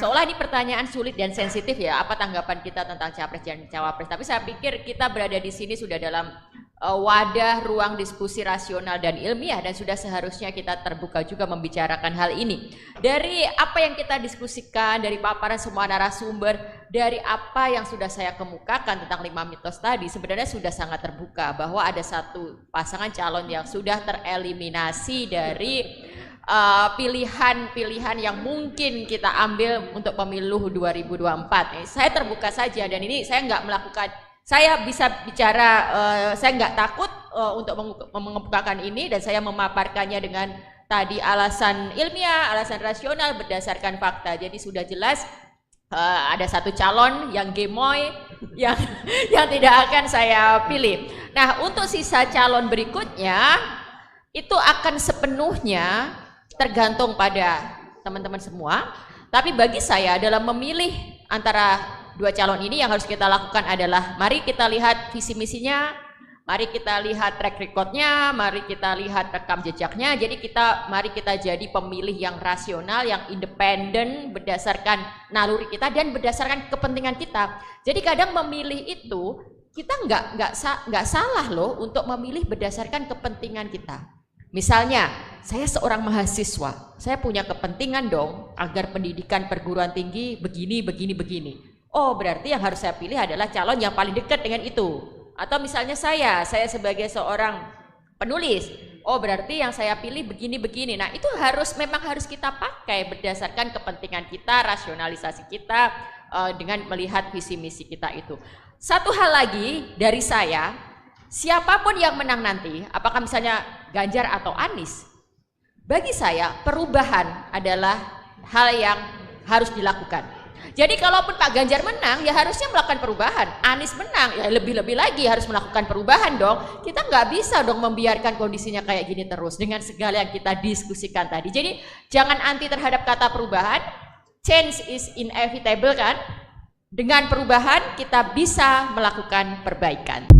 Seolah ini pertanyaan sulit dan sensitif ya, apa tanggapan kita tentang capres dan cawapres. Tapi saya pikir kita berada di sini sudah dalam wadah ruang diskusi rasional dan ilmiah, dan sudah seharusnya kita terbuka juga membicarakan hal ini. Dari apa yang kita diskusikan, dari paparan semua narasumber, dari apa yang sudah saya kemukakan tentang 5 mitos tadi, sebenarnya sudah sangat terbuka bahwa ada satu pasangan calon yang sudah tereliminasi dari pilihan-pilihan yang mungkin kita ambil untuk pemilu 2024. Saya terbuka saja, dan ini saya nggak melakukan, saya bisa bicara, saya nggak takut untuk mengemukakan ini, dan saya memaparkannya dengan tadi alasan ilmiah, alasan rasional berdasarkan fakta. Jadi sudah jelas ada satu calon yang gemoy yang tidak akan saya pilih. Nah, untuk sisa calon berikutnya itu akan sepenuhnya tergantung pada teman-teman semua. Tapi bagi saya dalam memilih antara dua calon ini, yang harus kita lakukan adalah mari kita lihat visi misinya, mari kita lihat track recordnya, mari kita lihat rekam jejaknya. Jadi mari kita jadi pemilih yang rasional, yang independen berdasarkan naluri kita dan berdasarkan kepentingan kita. Jadi kadang memilih itu kita nggak salah loh untuk memilih berdasarkan kepentingan kita. Misalnya, saya seorang mahasiswa, saya punya kepentingan dong agar pendidikan perguruan tinggi begini. Oh, berarti yang harus saya pilih adalah calon yang paling dekat dengan itu. Atau misalnya saya sebagai seorang penulis, oh berarti yang saya pilih begini. Nah, itu memang harus kita pakai berdasarkan kepentingan kita, rasionalisasi kita dengan melihat visi misi kita itu. Satu hal lagi dari saya, siapapun yang menang nanti, apakah misalnya Ganjar atau Anies, bagi saya perubahan adalah hal yang harus dilakukan. Jadi kalaupun Pak Ganjar menang, ya harusnya melakukan perubahan. Anies menang, ya lebih-lebih lagi harus melakukan perubahan dong. Kita nggak bisa dong membiarkan kondisinya kayak gini terus dengan segala yang kita diskusikan tadi. Jadi jangan anti terhadap kata perubahan. Change is inevitable kan? Dengan perubahan kita bisa melakukan perbaikan.